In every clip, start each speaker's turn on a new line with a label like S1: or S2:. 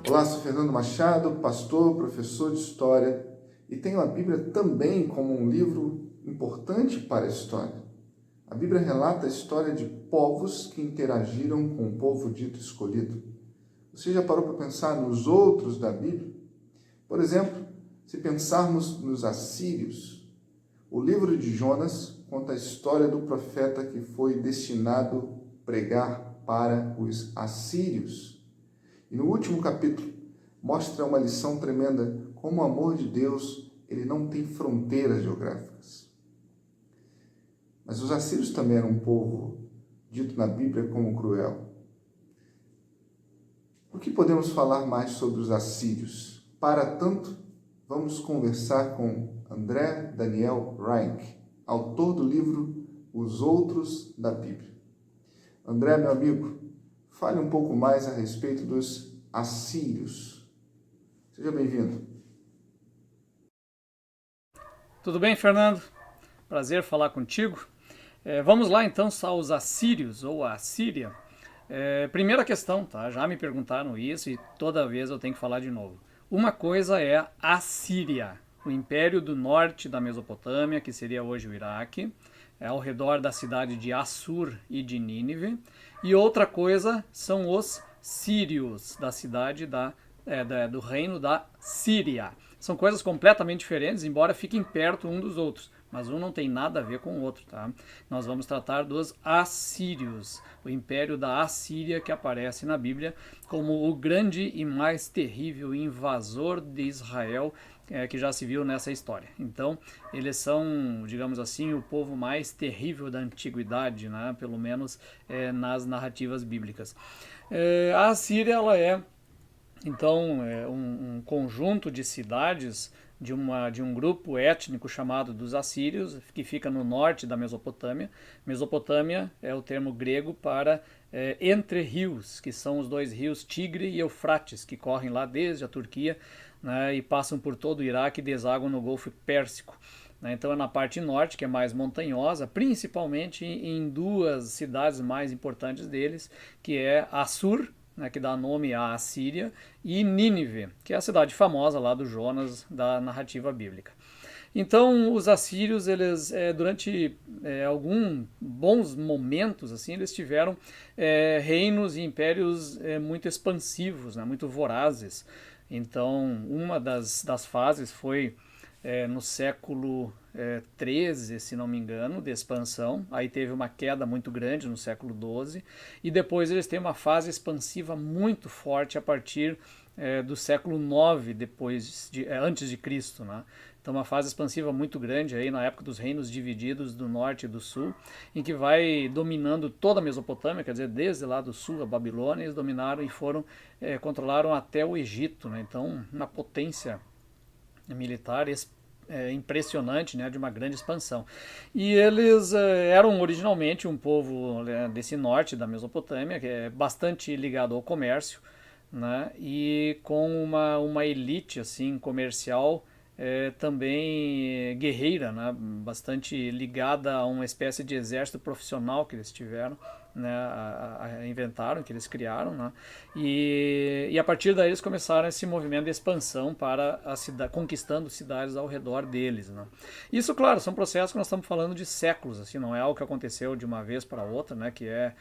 S1: Olá, sou Fernando Machado, pastor, professor de História e tenho a Bíblia também como um livro importante para a história. A Bíblia relata a história de povos que interagiram com o povo dito escolhido. Você já parou para pensar nos outros da Bíblia? Por exemplo, se pensarmos nos assírios, o livro de Jonas conta a história do profeta que foi destinado a pregar para os assírios. E no último capítulo, mostra uma lição tremenda, como o amor de Deus, ele não tem fronteiras geográficas. Mas os assírios também eram um povo dito na Bíblia como cruel. O que podemos falar mais sobre os assírios? Para tanto, vamos conversar com André Daniel Reich, autor do livro Os Outros da Bíblia. André, meu amigo, fale um pouco mais a respeito dos assírios. Seja bem-vindo.
S2: Tudo bem, Fernando? Prazer falar contigo. Vamos lá então aos assírios ou a Síria. Primeira questão, tá? Já me perguntaram isso e toda vez eu tenho que falar de novo. Uma coisa é a Síria, o império do norte da Mesopotâmia, que seria hoje o Iraque, ao redor da cidade de Assur e de Nínive. E outra coisa são os sírios, da cidade do reino da Síria. São coisas completamente diferentes, embora fiquem perto um dos outros, mas um não tem nada a ver com o outro, tá? Nós vamos tratar dos assírios, o império da Assíria que aparece na Bíblia como o grande e mais terrível invasor de Israel que já se viu nessa história. Então, eles são, digamos assim, o povo mais terrível da antiguidade, né? Pelo menos nas narrativas bíblicas. A Assíria, ela é então, um conjunto de cidades de um grupo étnico chamado dos assírios, que fica no norte da Mesopotâmia. Mesopotâmia é o termo grego para entre rios, que são os dois rios Tigre e Eufrates, que correm lá desde a Turquia, né, e passam por todo o Iraque e desaguam no Golfo Pérsico. Então é na parte norte, que é mais montanhosa, principalmente em duas cidades mais importantes deles, que é Assur, né, que dá nome à Assíria, e Nínive, que é a cidade famosa lá do Jonas da narrativa bíblica. Então, os assírios, eles durante alguns bons momentos, assim, eles tiveram reinos e impérios muito expansivos, né, muito vorazes. Então, uma das fases foi no século XIII, se não me engano, de expansão. Aí teve uma queda muito grande no século XII. E depois eles têm uma fase expansiva muito forte a partir do século IX, antes de Cristo, né? Então uma fase expansiva muito grande aí na época dos reinos divididos do norte e do sul, em que vai dominando toda a Mesopotâmia, quer dizer, desde lá do sul, a Babilônia, eles dominaram e controlaram até o Egito, né? Então uma potência militar impressionante, né, de uma grande expansão. E eles eram originalmente um povo desse norte da Mesopotâmia, que é bastante ligado ao comércio, né, e com uma elite assim comercial também guerreira, né, bastante ligada a uma espécie de exército profissional que eles tiveram, né, inventaram, que eles criaram, né, e a partir daí eles começaram esse movimento de expansão para conquistando cidades ao redor deles, né. Isso, claro, são processos que nós estamos falando de séculos, assim, não é algo que aconteceu de uma vez para outra, né, que é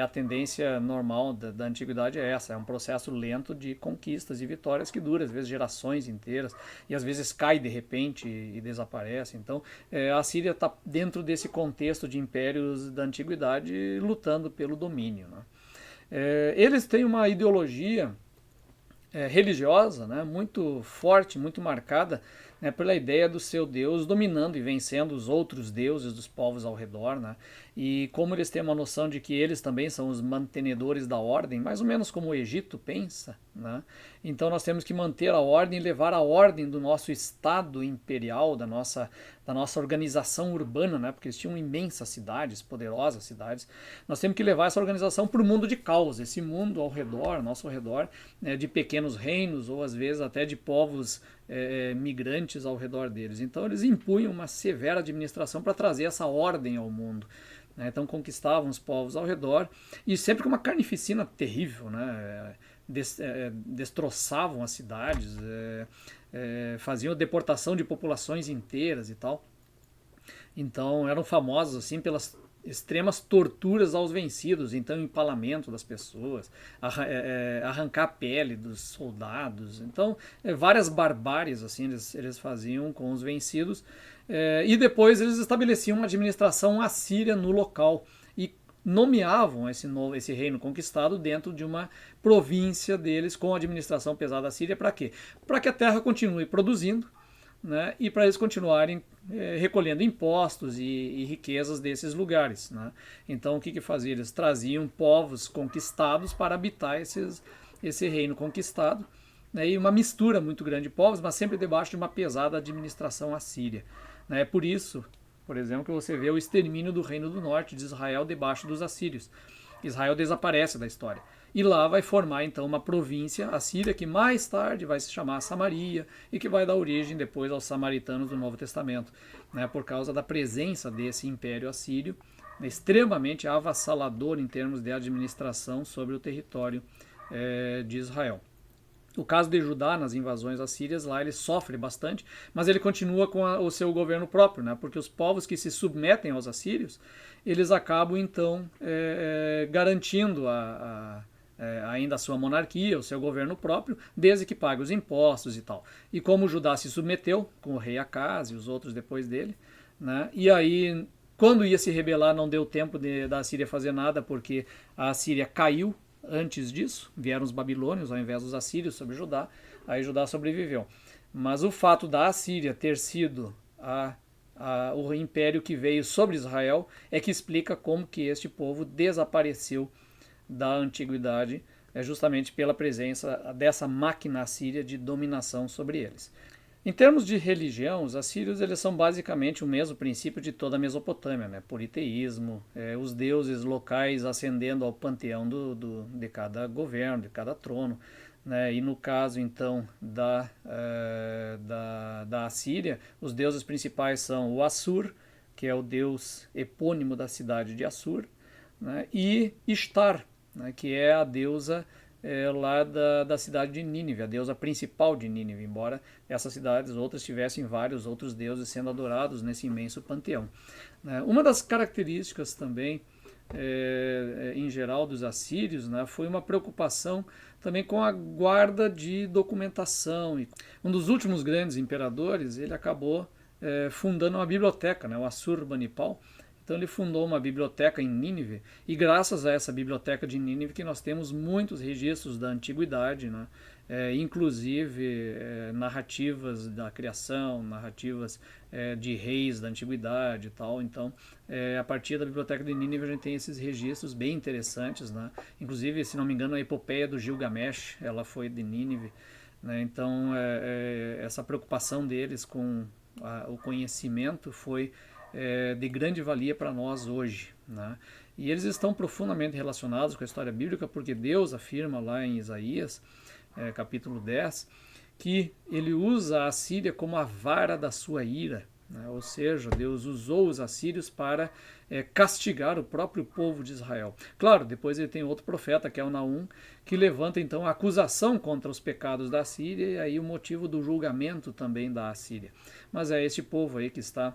S2: a tendência normal da antiguidade é essa, é um processo lento de conquistas e vitórias que dura, às vezes, gerações inteiras, e às vezes cai de repente e desaparece. Então, a Síria está dentro desse contexto de impérios da antiguidade lutando pelo domínio, né? Eles têm uma ideologia religiosa, né, muito forte, muito marcada, né, pela ideia do seu Deus dominando e vencendo os outros deuses dos povos ao redor, né? E como eles têm uma noção de que eles também são os mantenedores da ordem, mais ou menos como o Egito pensa, né? Então nós temos que manter a ordem e levar a ordem do nosso estado imperial, da nossa organização urbana, né? Porque eles tinham imensas cidades, poderosas cidades. Nós temos que levar essa organização para o mundo de caos, esse mundo ao redor, nosso redor, né, de pequenos reinos ou às vezes até de povos migrantes ao redor deles. Então eles impunham uma severa administração para trazer essa ordem ao mundo. Né? Então conquistavam os povos ao redor e sempre com uma carnificina terrível, né? destroçavam as cidades, faziam deportação de populações inteiras e tal. Então eram famosos assim pelas extremas torturas aos vencidos, então empalamento das pessoas, arrancar a pele dos soldados, então várias barbáries assim eles faziam com os vencidos, e depois eles estabeleciam uma administração assíria no local e nomeavam esse reino conquistado dentro de uma província deles com administração pesada assíria. Para quê? Para que a terra continue produzindo, né, e para eles continuarem recolhendo impostos e riquezas desses lugares, né? Então o que fazia? Eles traziam povos conquistados para habitar esse reino conquistado, né, e uma mistura muito grande de povos, mas sempre debaixo de uma pesada administração assíria, né? É por isso, por exemplo, que você vê o extermínio do reino do norte de Israel debaixo dos assírios. Israel desaparece da história. E lá vai formar então uma província assíria que mais tarde vai se chamar Samaria e que vai dar origem depois aos samaritanos do Novo Testamento, né, por causa da presença desse império assírio, né, extremamente avassalador em termos de administração sobre o território de Israel. O caso de Judá nas invasões assírias, lá ele sofre bastante, mas ele continua com o seu governo próprio, né? Porque os povos que se submetem aos assírios, eles acabam então garantindo ainda a sua monarquia, o seu governo próprio, desde que pague os impostos e tal. E como Judá se submeteu, com o rei Acaz e os outros depois dele, né? E aí, quando ia se rebelar, não deu tempo da Assíria fazer nada, porque a Assíria caiu. Antes disso, vieram os babilônios ao invés dos assírios sobre Judá, aí Judá sobreviveu. Mas o fato da Assíria ter sido o império que veio sobre Israel é que explica como que este povo desapareceu da antiguidade, justamente pela presença dessa máquina assíria de dominação sobre eles. Em termos de religião, os assírios eles são basicamente o mesmo princípio de toda a Mesopotâmia, né? Politeísmo, os deuses locais ascendendo ao panteão de cada governo, de cada trono, né? E no caso então da Assíria, os deuses principais são o Assur, que é o deus epônimo da cidade de Assur, né? E Ishtar, né? Que é a deusa lá da cidade de Nínive, a deusa principal de Nínive, embora essas cidades outras tivessem vários outros deuses sendo adorados nesse imenso panteão. Uma das características também, em geral, dos assírios, né, foi uma preocupação também com a guarda de documentação. Um dos últimos grandes imperadores, ele acabou fundando uma biblioteca, né, o Assurbanipal. Então ele fundou uma biblioteca em Nínive, e graças a essa biblioteca de Nínive que nós temos muitos registros da antiguidade, né? Inclusive narrativas da criação, narrativas de reis da antiguidade e tal. Então, a partir da biblioteca de Nínive a gente tem esses registros bem interessantes, né? Inclusive, se não me engano, a epopeia do Gilgamesh, ela foi de Nínive, né? Então, essa preocupação deles com o conhecimento foi de grande valia para nós hoje, né? E eles estão profundamente relacionados com a história bíblica, porque Deus afirma lá em Isaías, capítulo 10, que ele usa a Assíria como a vara da sua ira, né? Ou seja, Deus usou os assírios para castigar o próprio povo de Israel. Claro, depois ele tem outro profeta, que é o Naum, que levanta então a acusação contra os pecados da Assíria, e aí o motivo do julgamento também da Assíria. Mas é este povo aí que está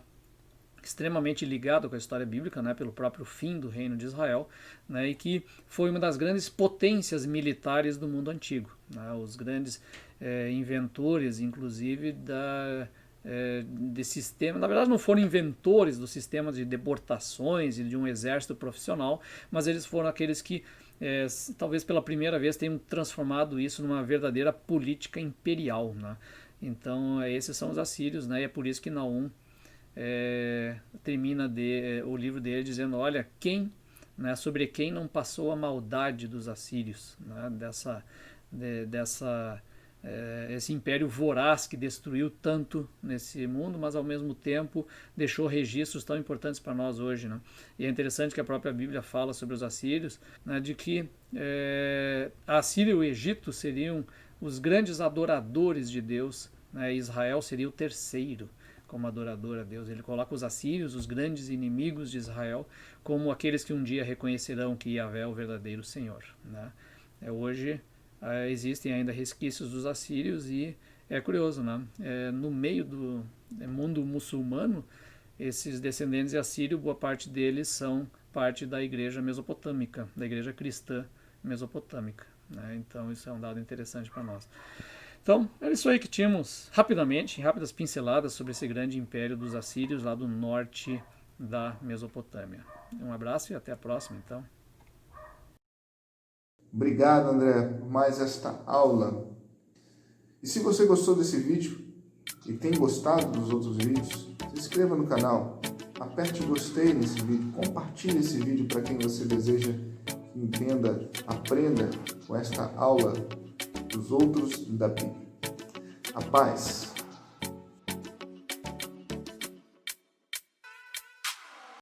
S2: extremamente ligado com a história bíblica, né, pelo próprio fim do reino de Israel, né, e que foi uma das grandes potências militares do mundo antigo, né, os grandes inventores, inclusive, de sistema. Na verdade, não foram inventores do sistema de deportações e de um exército profissional, mas eles foram aqueles que talvez pela primeira vez tenham transformado isso numa verdadeira política imperial, né. Então, esses são os assírios, né, e é por isso que Naum termina o livro dele dizendo, olha, sobre quem não passou a maldade dos assírios, né, esse império voraz que destruiu tanto nesse mundo, mas ao mesmo tempo deixou registros tão importantes para nós hoje, né? E é interessante que a própria Bíblia fala sobre os assírios, né, de que a Assíria e o Egito seriam os grandes adoradores de Deus, né? Israel seria o terceiro como adorador a Deus. Ele coloca os assírios, os grandes inimigos de Israel, como aqueles que um dia reconhecerão que Yahvé é o verdadeiro Senhor, né? Hoje existem ainda resquícios dos assírios e é curioso, né? No meio do mundo muçulmano, esses descendentes de assírio, boa parte deles são parte da igreja mesopotâmica, da igreja cristã mesopotâmica, né? Então isso é um dado interessante para nós. Então, era isso aí que tínhamos rapidamente, rápidas pinceladas sobre esse grande império dos assírios lá do norte da Mesopotâmia. Um abraço e até a próxima, então.
S1: Obrigado, André, por mais esta aula. E se você gostou desse vídeo e tem gostado dos outros vídeos, se inscreva no canal, aperte o gostei nesse vídeo, compartilhe esse vídeo para quem você deseja que entenda, aprenda com esta aula dos outros da Bíblia. A paz.